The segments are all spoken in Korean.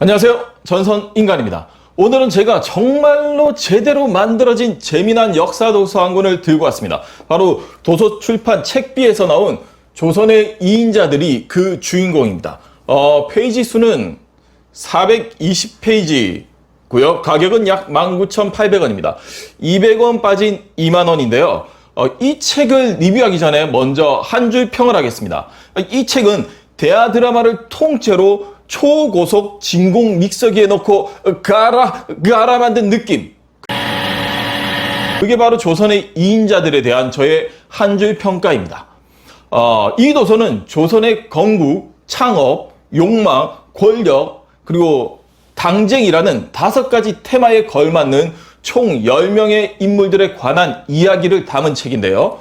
안녕하세요. 전선인간입니다. 오늘은 제가 정말로 제대로 만들어진 재미난 역사 도서 한 권을 들고 왔습니다. 바로 도서출판 책비에서 나온 조선의 이인자들이 그 주인공입니다. 페이지 수는 420페이지고요. 가격은 약 19,800원입니다. 200원 빠진 20,000원인데요. 이 책을 리뷰하기 전에 먼저 한 줄 평을 하겠습니다. 이 책은 대하 드라마를 통째로 초고속 진공 믹서기에 넣고 가라 만든 느낌. 그게 바로 조선의 이인자들에 대한 저의 한 줄 평가입니다. 이 도서는 조선의 건국, 창업, 욕망, 권력, 그리고 당쟁이라는 5가지 테마에 걸맞는 총 10명의 인물들에 관한 이야기를 담은 책인데요.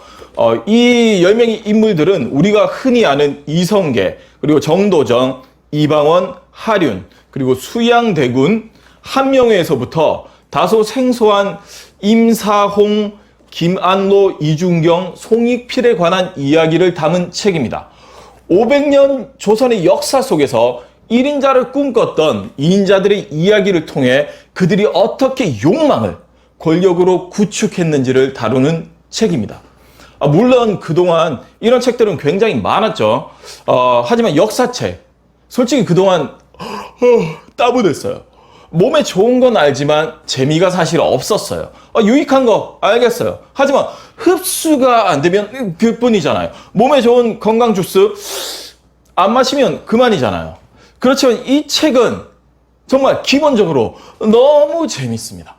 이 10명의 인물들은 우리가 흔히 아는 이성계, 그리고 정도전, 이방원, 하륜, 그리고 수양대군, 한명회에서부터 다소 생소한 임사홍, 김안로, 이중경, 송익필에 관한 이야기를 담은 책입니다. 500년 조선의 역사 속에서 1인자를 꿈꿨던 2인자들의 이야기를 통해 그들이 어떻게 욕망을 권력으로 구축했는지를 다루는 책입니다. 물론 그동안 이런 책들은 굉장히 많았죠. 하지만 역사책, 솔직히 그동안 따분했어요. 몸에 좋은 건 알지만 재미가 사실 없었어요. 유익한 거 알겠어요. 하지만 흡수가 안 되면 그뿐이잖아요. 몸에 좋은 건강 주스 안 마시면 그만이잖아요. 그렇지만 이 책은 정말 기본적으로 너무 재밌습니다.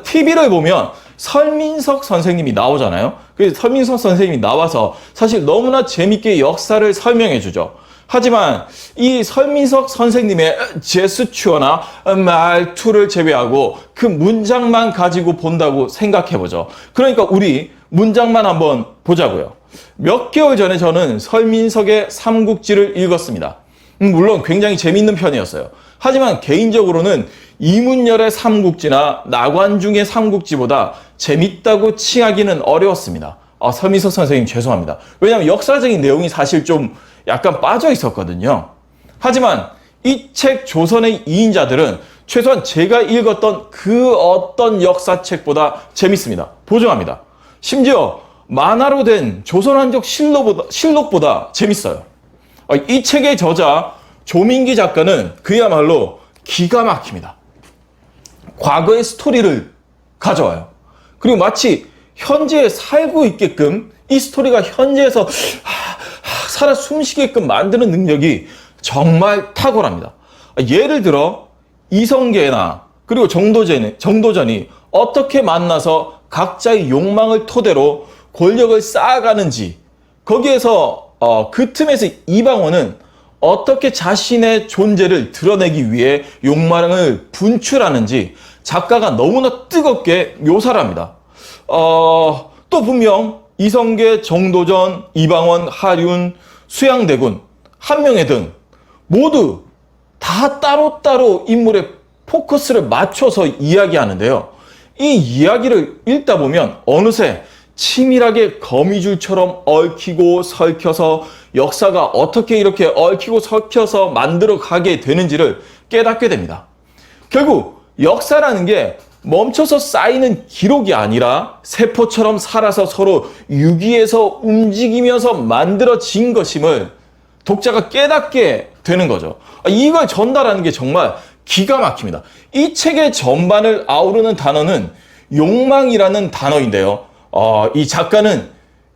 TV를 보면 설민석 선생님이 나오잖아요. 그래서 설민석 선생님이 나와서 사실 너무나 재밌게 역사를 설명해 주죠. 하지만 이 설민석 선생님의 제스처나 말투를 제외하고 그 문장만 가지고 본다고 생각해보죠. 그러니까 우리 문장만 한번 보자고요. 몇 개월 전에 저는 설민석의 삼국지를 읽었습니다. 물론 굉장히 재밌는 편이었어요. 하지만 개인적으로는 이문열의 삼국지나 나관중의 삼국지보다 재밌다고 칭하기는 어려웠습니다. 설민석 선생님 죄송합니다. 왜냐하면 역사적인 내용이 사실 좀 약간 빠져 있었거든요. 하지만 이 책 조선의 이인자들은 최소한 제가 읽었던 그 어떤 역사책보다 재밌습니다. 보증합니다. 심지어 만화로 된 조선왕족 실록보다 재밌어요. 이 책의 저자 조민기 작가는 그야말로 기가 막힙니다. 과거의 스토리를 가져와요. 그리고 마치 현재에 살고 있게끔 이 스토리가 현재에서 살아 숨쉬게끔 만드는 능력이 정말 탁월합니다. 예를 들어 이성계나 그리고 정도전이 어떻게 만나서 각자의 욕망을 토대로 권력을 쌓아가는지, 거기에서 그 틈에서 이방원은 어떻게 자신의 존재를 드러내기 위해 욕망을 분출하는지 작가가 너무나 뜨겁게 묘사를 합니다. 또 분명 이성계, 정도전, 이방원, 하륜, 수양대군, 한명회 등 모두 다 따로따로 인물의 포커스를 맞춰서 이야기하는데요. 이 이야기를 읽다 보면 어느새 치밀하게 거미줄처럼 얽히고 설켜서 역사가 어떻게 이렇게 얽히고 설켜서 만들어 가게 되는지를 깨닫게 됩니다. 결국 역사라는 게 멈춰서 쌓이는 기록이 아니라 세포처럼 살아서 서로 유기해서 움직이면서 만들어진 것임을 독자가 깨닫게 되는 거죠. 이걸 전달하는 게 정말 기가 막힙니다. 이 책의 전반을 아우르는 단어는 욕망이라는 단어인데요. 이 작가는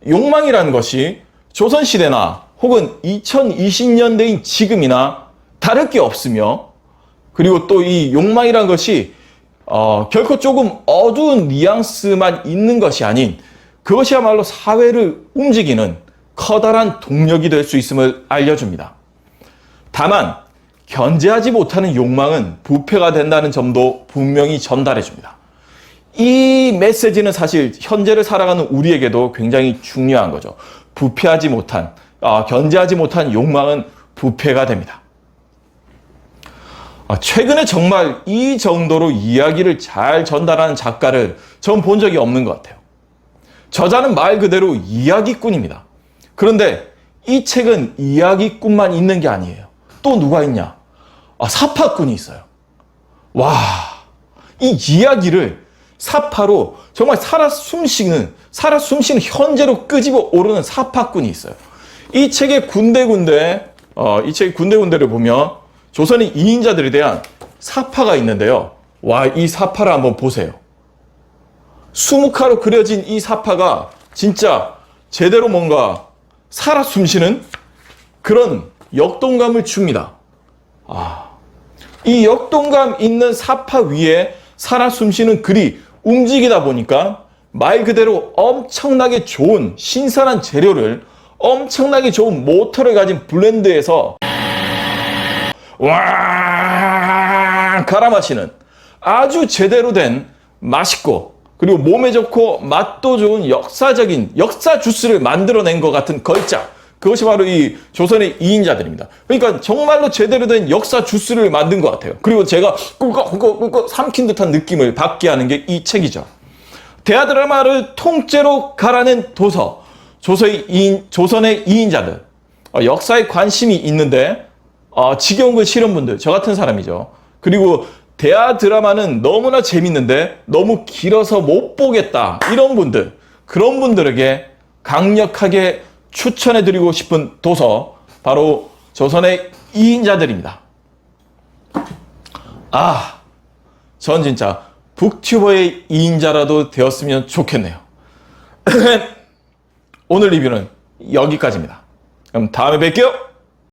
욕망이라는 것이 조선시대나 혹은 2020년대인 지금이나 다를 게 없으며, 그리고 또 이 욕망이라는 것이 결코 조금 어두운 뉘앙스만 있는 것이 아닌 그것이야말로 사회를 움직이는 커다란 동력이 될 수 있음을 알려줍니다. 다만 견제하지 못하는 욕망은 부패가 된다는 점도 분명히 전달해줍니다. 이 메시지는 사실 현재를 살아가는 우리에게도 굉장히 중요한 거죠. 부패하지 못한, 견제하지 못한 욕망은 부패가 됩니다. 최근에 정말 이 정도로 이야기를 잘 전달하는 작가를 전 본 적이 없는 것 같아요. 저자는 말 그대로 이야기꾼입니다. 그런데 이 책은 이야기꾼만 있는 게 아니에요. 또 누가 있냐? 사파꾼이 있어요. 와, 이 이야기를 사파로 정말 살아 숨쉬는 현재로 끄집어 오르는 사파꾼이 있어요. 이 책의 군데군데를 보면 조선의 이인자들에 대한 사파가 있는데요. 와, 이 사파를 한번 보세요. 수묵화로 그려진 이 사파가 진짜 제대로 뭔가 살아 숨쉬는 그런 역동감을 줍니다. 이 역동감 있는 사파 위에 살아 숨쉬는 글이 움직이다 보니까 말 그대로 엄청나게 좋은 신선한 재료를 엄청나게 좋은 모터를 가진 블렌드에서 와 갈아 마시는 아주 제대로 된 맛있고 그리고 몸에 좋고 맛도 좋은 역사 주스를 만들어낸 것 같은 걸작. 그것이 바로 이 조선의 이인자들입니다. 그러니까 정말로 제대로 된 역사 주스를 만든 것 같아요. 그리고 제가 꿀꺽꿀꺽 삼킨 듯한 느낌을 받게 하는 게 이 책이죠. 대하 드라마를 통째로 갈아낸 도서, 조선의 이인자들. 역사에 관심이 있는데 지겨운 글 싫은 분들, 저 같은 사람이죠. 그리고 대하 드라마는 너무나 재밌는데 너무 길어서 못 보겠다. 이런 분들, 그런 분들에게 강력하게 추천해드리고 싶은 도서, 바로 조선의 이인자들입니다. 전 진짜 북튜버의 이인자라도 되었으면 좋겠네요. 오늘 리뷰는 여기까지입니다. 그럼 다음에 뵐게요.